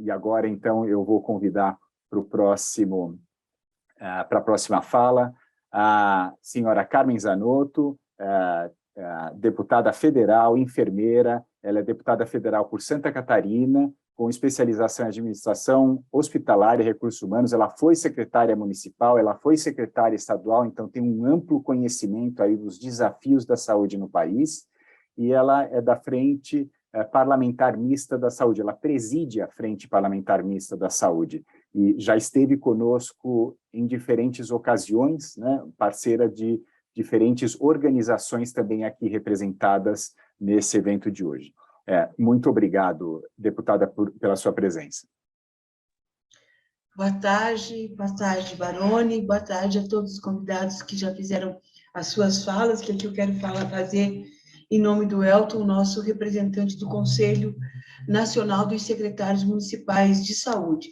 E agora, então, eu vou convidar para a próxima fala a senhora Carmen Zanotto, deputada federal, enfermeira. Ela é deputada federal por Santa Catarina, com especialização em administração hospitalar e recursos humanos. Ela foi secretária municipal, ela foi secretária estadual, então tem um amplo conhecimento aí dos desafios da saúde no país, e ela é da Frente Parlamentar Mista da Saúde, ela preside a Frente Parlamentar Mista da Saúde, e já esteve conosco em diferentes ocasiões, né, parceira de diferentes organizações também aqui representadas nesse evento de hoje. Muito obrigado, deputada, pela sua presença. Boa tarde, Baroni, boa tarde a todos os convidados que já fizeram as suas falas, que aqui eu quero fazer em nome do Elton, nosso representante do Conselho Nacional dos Secretários Municipais de Saúde,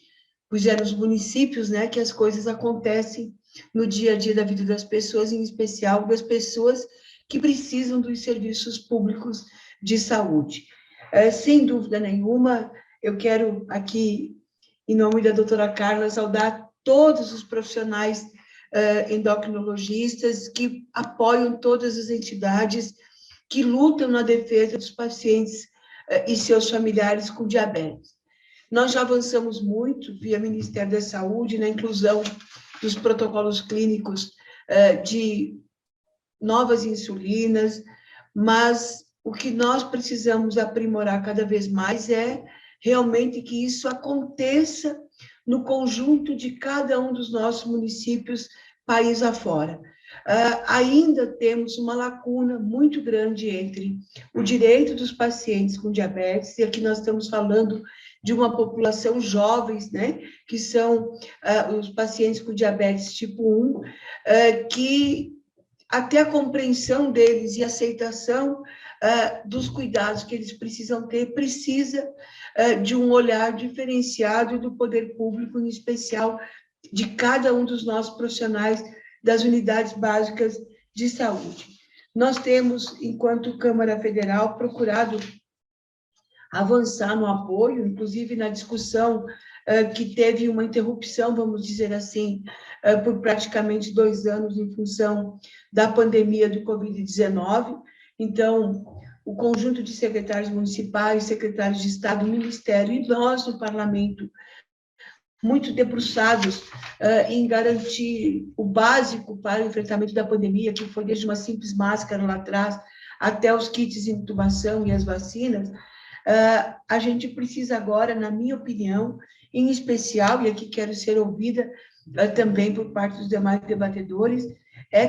pois é nos municípios, né, que as coisas acontecem no dia a dia da vida das pessoas, em especial das pessoas que precisam dos serviços públicos de saúde. Sem dúvida nenhuma, eu quero aqui, em nome da doutora Carla, saudar todos os profissionais endocrinologistas que apoiam todas as entidades que lutam na defesa dos pacientes e seus familiares com diabetes. Nós já avançamos muito via Ministério da Saúde na inclusão dos protocolos clínicos de novas insulinas, mas o que nós precisamos aprimorar cada vez mais é realmente que isso aconteça no conjunto de cada um dos nossos municípios, país afora. Ainda temos uma lacuna muito grande entre o direito dos pacientes com diabetes, e aqui nós estamos falando de uma população jovens, né, que são os pacientes com diabetes tipo 1, que até a compreensão deles e aceitação dos cuidados que eles precisam ter, precisa de um olhar diferenciado do poder público, em especial de cada um dos nossos profissionais das unidades básicas de saúde. Nós temos, enquanto Câmara Federal, procurado avançar no apoio, inclusive na discussão que teve uma interrupção, vamos dizer assim, por praticamente 2 anos em função da pandemia do Covid-19. Então, o conjunto de secretários municipais, secretários de Estado, Ministério e nós, no Parlamento, muito debruçados em garantir o básico para o enfrentamento da pandemia, que foi desde uma simples máscara lá atrás, até os kits de intubação e as vacinas. A gente precisa agora, na minha opinião, em especial, e aqui quero ser ouvida também por parte dos demais debatedores,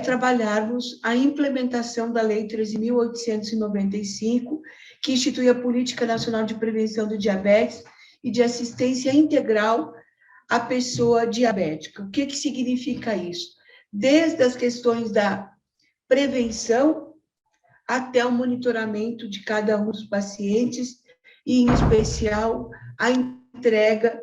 trabalharmos a implementação da Lei 13.895, que institui a Política Nacional de Prevenção do Diabetes e de Assistência Integral à Pessoa Diabética. O que significa isso? Desde as questões da prevenção até o monitoramento de cada um dos pacientes, e, em especial, a entrega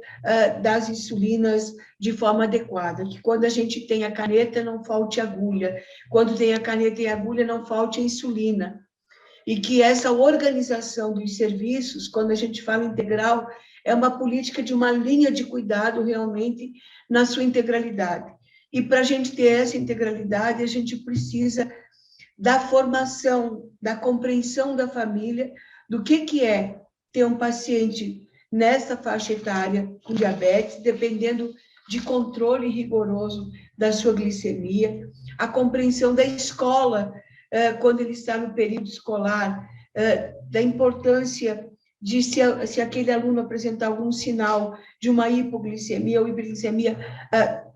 das insulinas de forma adequada, que quando a gente tem a caneta, não falte agulha, quando tem a caneta e a agulha, não falte a insulina, e que essa organização dos serviços, quando a gente fala integral, é uma política de uma linha de cuidado realmente na sua integralidade. E para a gente ter essa integralidade, a gente precisa da formação, da compreensão da família, do que é ter um paciente nessa faixa etária com diabetes, dependendo de controle rigoroso da sua glicemia, a compreensão da escola, quando ele está no período escolar, da importância de se aquele aluno apresentar algum sinal de uma hipoglicemia ou hiperglicemia,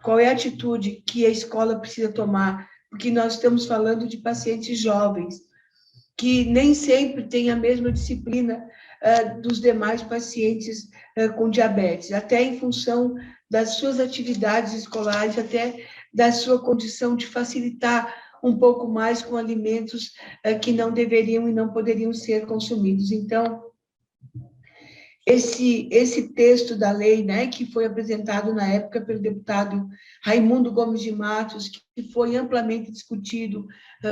qual é a atitude que a escola precisa tomar, porque nós estamos falando de pacientes jovens, que nem sempre têm a mesma disciplina dos demais pacientes com diabetes, até em função das suas atividades escolares, até da sua condição de facilitar um pouco mais com alimentos que não deveriam e não poderiam ser consumidos. Então, esse texto da lei, né, que foi apresentado na época pelo deputado Raimundo Gomes de Matos, que foi amplamente discutido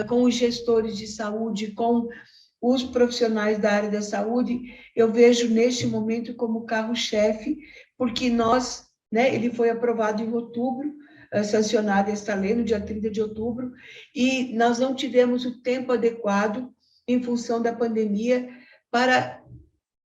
com os gestores de saúde, com os profissionais da área da saúde, eu vejo neste momento como carro-chefe porque nós, né, ele foi aprovado em outubro, sancionada esta lei no dia 30 de outubro, e nós não tivemos o tempo adequado, em função da pandemia, para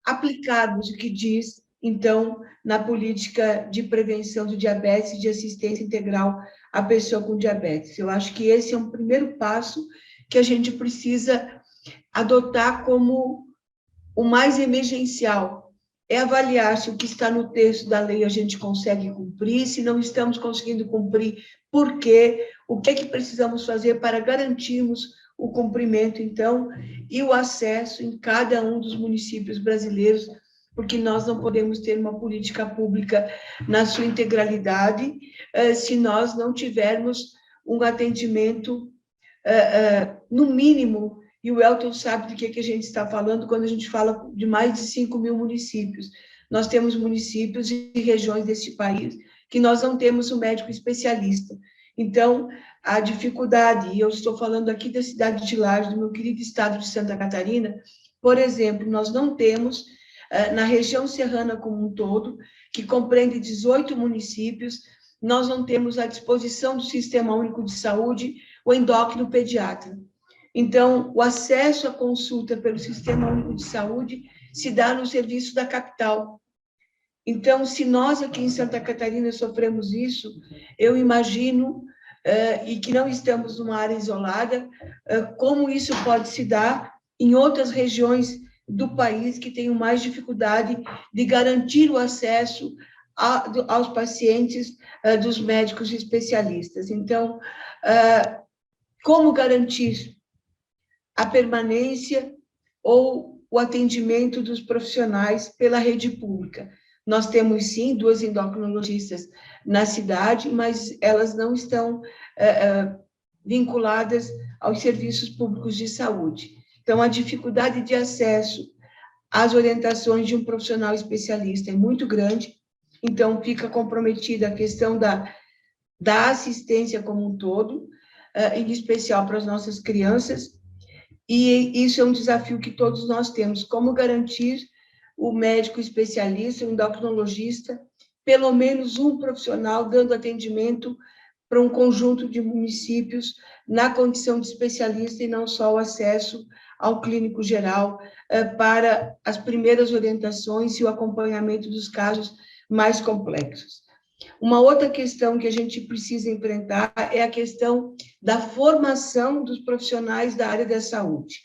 aplicarmos o que diz, então, na política de prevenção do diabetes e de assistência integral à pessoa com diabetes. Eu acho que esse é um primeiro passo que a gente precisa adotar como o mais emergencial, é avaliar se o que está no texto da lei a gente consegue cumprir, se não estamos conseguindo cumprir, por quê, o que é que precisamos fazer para garantirmos o cumprimento, então, e o acesso em cada um dos municípios brasileiros, porque nós não podemos ter uma política pública na sua integralidade se nós não tivermos um atendimento, no mínimo. E o Elton sabe do que a gente está falando quando a gente fala de mais de 5 mil municípios. Nós temos municípios e regiões deste país que nós não temos um médico especialista. Então, a dificuldade, e eu estou falando aqui da cidade de Lages, do meu querido estado de Santa Catarina, por exemplo, nós não temos, na região serrana como um todo, que compreende 18 municípios, nós não temos à disposição do Sistema Único de Saúde o endócrino pediatra. Então, o acesso à consulta pelo Sistema Único de Saúde se dá no serviço da capital. Então, se nós aqui em Santa Catarina sofremos isso, eu imagino, e que não estamos numa área isolada, como isso pode se dar em outras regiões do país que tenham mais dificuldade de garantir o acesso aos pacientes dos médicos especialistas. Então, como garantir a permanência ou o atendimento dos profissionais pela rede pública? Nós temos, sim, 2 endocrinologistas na cidade, mas elas não estão vinculadas aos serviços públicos de saúde. Então, a dificuldade de acesso às orientações de um profissional especialista é muito grande, então fica comprometida a questão da assistência como um todo, em especial para as nossas crianças, e isso é um desafio que todos nós temos, como garantir o médico especialista, o endocrinologista, pelo menos um profissional dando atendimento para um conjunto de municípios na condição de especialista e não só o acesso ao clínico geral para as primeiras orientações e o acompanhamento dos casos mais complexos. Uma outra questão que a gente precisa enfrentar é a questão da formação dos profissionais da área da saúde.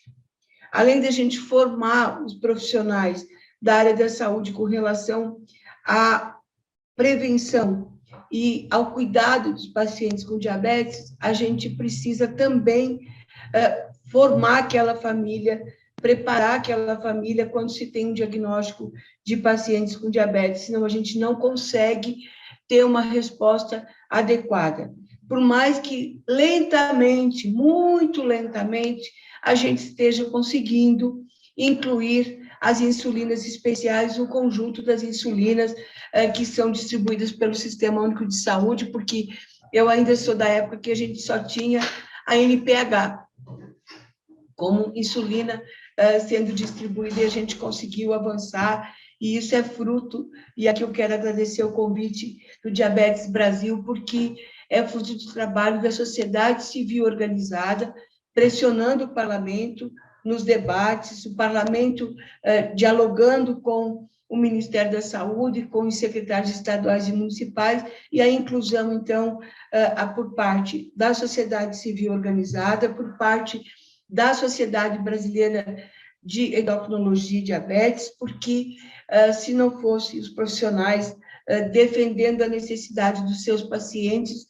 Além de a gente formar os profissionais da área da saúde com relação à prevenção e ao cuidado dos pacientes com diabetes, a gente precisa também formar aquela família, preparar aquela família quando se tem um diagnóstico de pacientes com diabetes, senão a gente não consegue ter uma resposta adequada. Por mais que lentamente, muito lentamente, a gente esteja conseguindo incluir as insulinas especiais no conjunto das insulinas que são distribuídas pelo Sistema Único de Saúde, porque eu ainda sou da época que a gente só tinha a NPH como insulina sendo distribuída, e a gente conseguiu avançar, e isso é fruto, e aqui eu quero agradecer o convite do Diabetes Brasil, porque é fruto do trabalho da sociedade civil organizada, pressionando o parlamento nos debates, o parlamento dialogando com o Ministério da Saúde, com os secretários estaduais e municipais, e a inclusão, então, por parte da sociedade civil organizada, por parte da Sociedade Brasileira de Endocrinologia e Diabetes, porque se não fossem os profissionais defendendo a necessidade dos seus pacientes,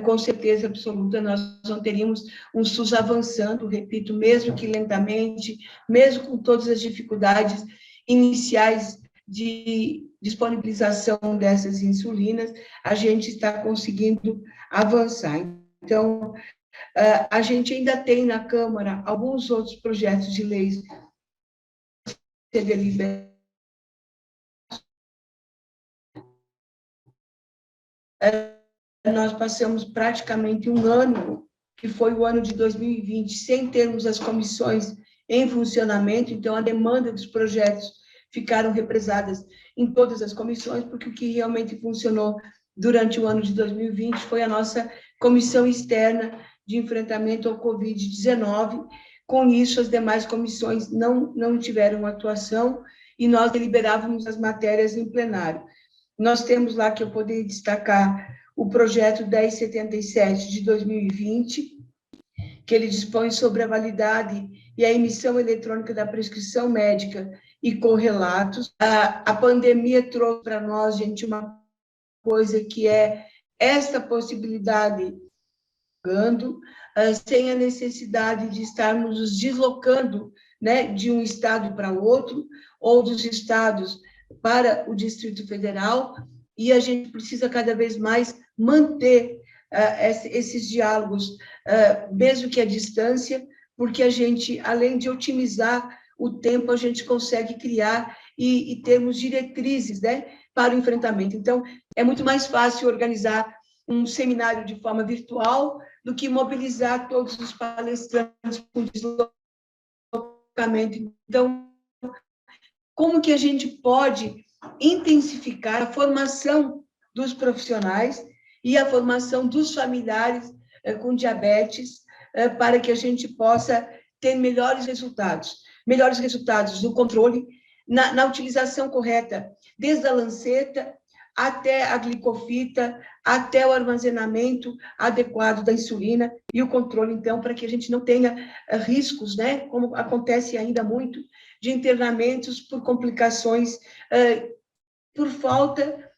com certeza absoluta nós não teríamos um SUS avançando, repito, mesmo que lentamente, mesmo com todas as dificuldades iniciais de disponibilização dessas insulinas, a gente está conseguindo avançar. Então, a gente ainda tem na Câmara alguns outros projetos de leis ser deliberados. Nós passamos praticamente um ano, que foi o ano de 2020, sem termos as comissões em funcionamento, então a demanda dos projetos ficaram represadas em todas as comissões, porque o que realmente funcionou durante o ano de 2020 foi a nossa comissão externa de enfrentamento ao Covid-19. Com isso, as demais comissões não tiveram atuação e nós deliberávamos as matérias em plenário. Nós temos lá, que eu poderia destacar, o projeto 1077 de 2020, que ele dispõe sobre a validade e a emissão eletrônica da prescrição médica e correlatos. A pandemia trouxe para nós, gente, uma coisa que é esta possibilidade, sem a necessidade de estarmos nos deslocando, né, de um estado para outro, ou dos estados para o Distrito Federal, e a gente precisa cada vez mais manter esses diálogos, mesmo que à distância, porque a gente, além de otimizar o tempo, a gente consegue criar e termos diretrizes, né, para o enfrentamento. Então, é muito mais fácil organizar um seminário de forma virtual do que mobilizar todos os palestrantes com deslocamento. Então, como que a gente pode intensificar a formação dos profissionais e a formação dos familiares com diabetes, para que a gente possa ter melhores resultados no controle, na utilização correta, desde a lanceta até a glicofita, até o armazenamento adequado da insulina e o controle, então, para que a gente não tenha riscos, né, como acontece ainda muito, de internamentos por complicações, por falta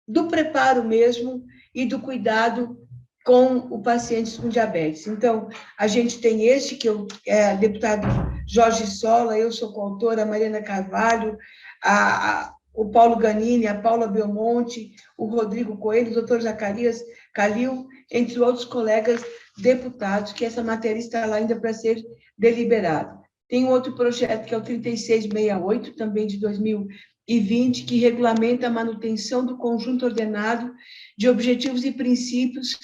do preparo mesmo e do cuidado com o paciente com diabetes. Então, a gente tem este, que é deputado Jorge Sola, eu sou coautora, a Mariana Carvalho, o Paulo Ganini, a Paula Belmonte, o Rodrigo Coelho, o doutor Zacarias Calil, entre outros colegas deputados, que essa matéria está lá ainda para ser deliberada. Tem outro projeto, que é o 3668, também de 2020, que regulamenta a manutenção do conjunto ordenado de objetivos e princípios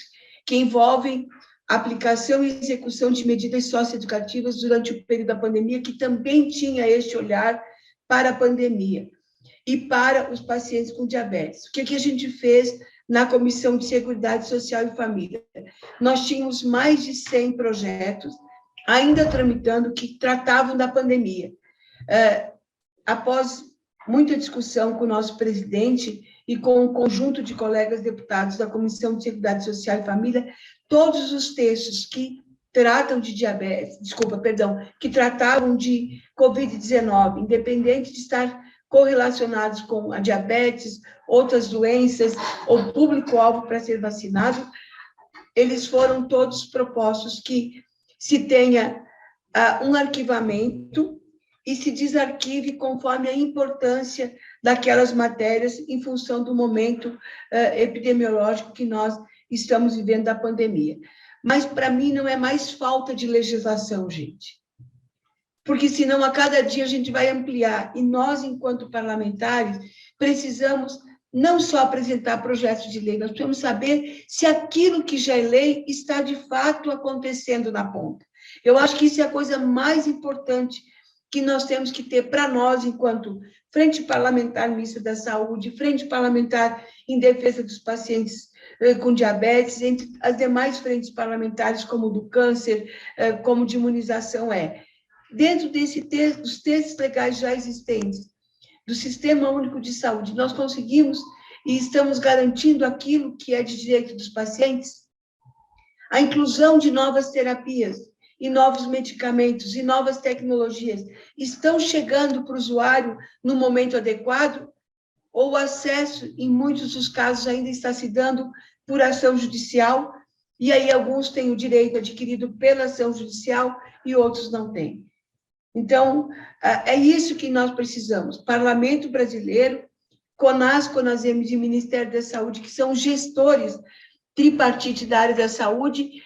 que envolvem aplicação e execução de medidas socioeducativas durante o período da pandemia, que também tinha este olhar para a pandemia e para os pacientes com diabetes. O que a gente fez na Comissão de Seguridade Social e Família? Nós tínhamos mais de 100 projetos ainda tramitando que tratavam da pandemia. Após muita discussão com o nosso presidente e com um conjunto de colegas deputados da Comissão de Seguridade Social e Família, todos os textos que tratam de diabetes, que tratavam de Covid-19, independente de estar correlacionados com a diabetes, outras doenças, ou público-alvo para ser vacinado, eles foram todos propostos que se tenha um arquivamento e se desarquive conforme a importância daquelas matérias em função do momento epidemiológico que nós estamos vivendo da pandemia. Mas, para mim, não é mais falta de legislação, gente. Porque, senão, a cada dia a gente vai ampliar. E nós, enquanto parlamentares, precisamos não só apresentar projetos de lei, nós precisamos saber se aquilo que já é lei está, de fato, acontecendo na ponta. Eu acho que isso é a coisa mais importante que nós temos que ter para nós, enquanto Frente Parlamentar Mista da Saúde, Frente Parlamentar em Defesa dos Pacientes com Diabetes, entre as demais frentes parlamentares, como do câncer, como de imunização, dentro dos textos legais já existentes, do Sistema Único de Saúde, nós conseguimos e estamos garantindo aquilo que é de direito dos pacientes, a inclusão de novas terapias, e novos medicamentos e novas tecnologias estão chegando para o usuário no momento adequado, ou o acesso, em muitos dos casos, ainda está se dando por ação judicial, e aí alguns têm o direito adquirido pela ação judicial e outros não têm. Então, é isso que nós precisamos. Parlamento brasileiro, CONAS, CONASEMES e Ministério da Saúde, que são gestores tripartite da área da saúde,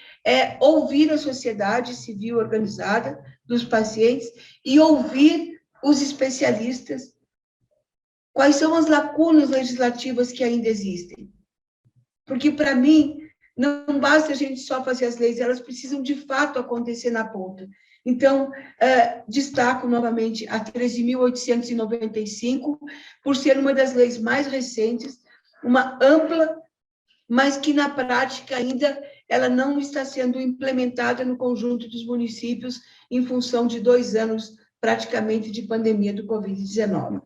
ouvir a sociedade civil organizada dos pacientes e ouvir os especialistas. Quais são as lacunas legislativas que ainda existem? Porque, para mim, não basta a gente só fazer as leis, elas precisam, de fato, acontecer na ponta. Então, destaco novamente a 13.895, por ser uma das leis mais recentes, uma ampla, mas que na prática ainda ela não está sendo implementada no conjunto dos municípios em função de 2 anos praticamente de pandemia do Covid-19.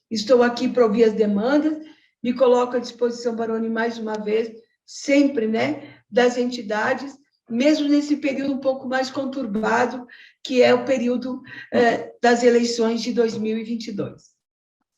Estou aqui para ouvir as demandas, me coloco à disposição, Baroni, mais uma vez, sempre, né, das entidades, mesmo nesse período um pouco mais conturbado, que é o período das eleições de 2022.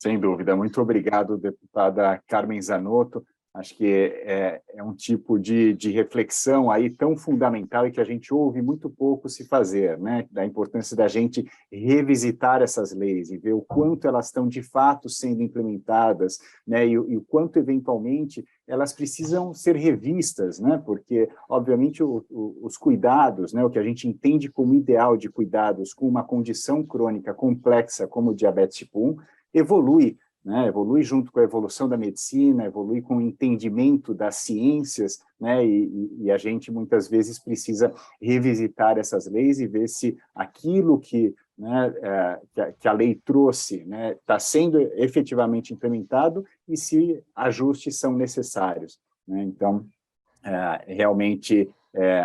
Sem dúvida. Muito obrigado, deputada Carmen Zanotto. Acho que é um tipo de reflexão aí tão fundamental e que a gente ouve muito pouco se fazer, né? Da importância da gente revisitar essas leis e ver o quanto elas estão de fato sendo implementadas, né? E o quanto, eventualmente, elas precisam ser revistas, né? Porque, obviamente, os cuidados, né? O que a gente entende como ideal de cuidados com uma condição crônica complexa como o diabetes tipo 1, evolui, né? Evolui junto com a evolução da medicina, evolui com o entendimento das ciências, né? E a gente muitas vezes precisa revisitar essas leis e ver se aquilo que, né, que a lei trouxe, né, está sendo efetivamente implementado e se ajustes são necessários, né? Então, realmente,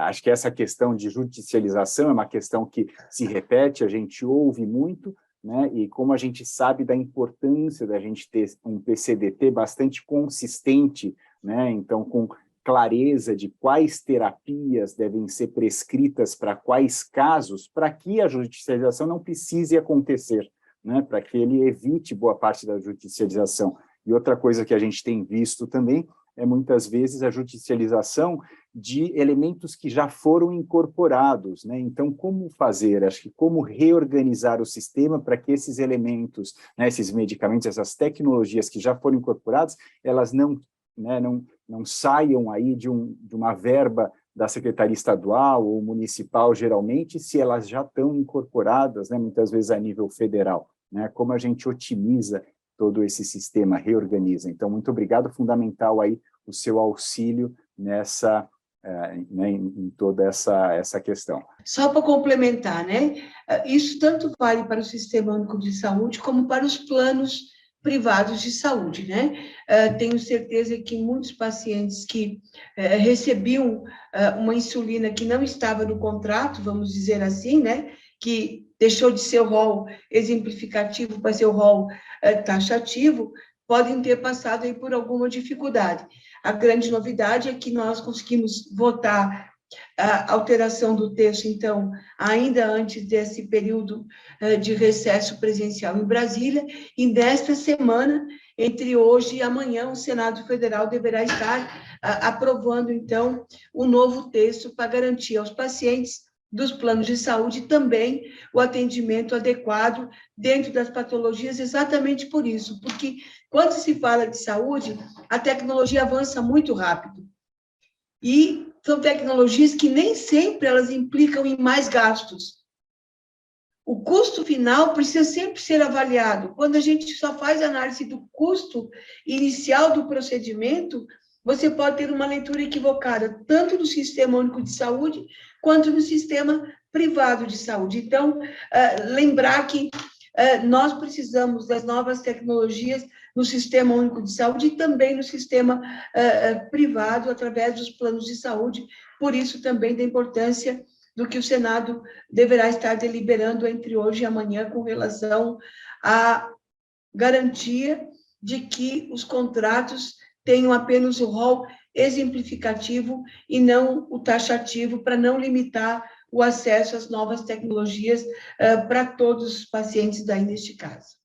acho que essa questão de judicialização é uma questão que se repete, a gente ouve muito, né? E como a gente sabe da importância da gente ter um PCDT bastante consistente, né? Então, com clareza de quais terapias devem ser prescritas para quais casos, para que a judicialização não precise acontecer, né? Para que ele evite boa parte da judicialização. E outra coisa que a gente tem visto também é, muitas vezes, a judicialização de elementos que já foram incorporados, né? Então, como fazer? Acho que como reorganizar o sistema para que esses elementos, né, esses medicamentos, essas tecnologias que já foram incorporadas, elas não, né, não saiam aí de uma verba da Secretaria Estadual ou Municipal, geralmente, se elas já estão incorporadas, né, muitas vezes a nível federal, né? Como a gente otimiza todo esse sistema, reorganiza. Então, muito obrigado, fundamental aí o seu auxílio nessa, né, em toda essa questão. Só para complementar, né? Isso tanto vale para o Sistema Único de Saúde como para os planos privados de saúde, né? Tenho certeza que muitos pacientes que recebiam uma insulina que não estava no contrato, vamos dizer assim, né? Que deixou de ser o rol exemplificativo para ser o rol taxativo, podem ter passado aí por alguma dificuldade. A grande novidade é que nós conseguimos votar a alteração do texto, então, ainda antes desse período de recesso presencial em Brasília, e nesta semana, entre hoje e amanhã, o Senado Federal deverá estar aprovando, então, o novo texto para garantir aos pacientes dos planos de saúde também o atendimento adequado dentro das patologias, exatamente por isso, porque quando se fala de saúde, a tecnologia avança muito rápido. E são tecnologias que nem sempre elas implicam em mais gastos. O custo final precisa sempre ser avaliado. Quando a gente só faz análise do custo inicial do procedimento, você pode ter uma leitura equivocada, tanto do Sistema Único de Saúde, quanto no sistema privado de saúde. Então, lembrar que nós precisamos das novas tecnologias no Sistema Único de Saúde e também no sistema privado, através dos planos de saúde. Por isso, também da importância do que o Senado deverá estar deliberando entre hoje e amanhã com relação à garantia de que os contratos tenham apenas o rol exemplificativo e não o taxativo, para não limitar o acesso às novas tecnologias para todos os pacientes daí neste caso.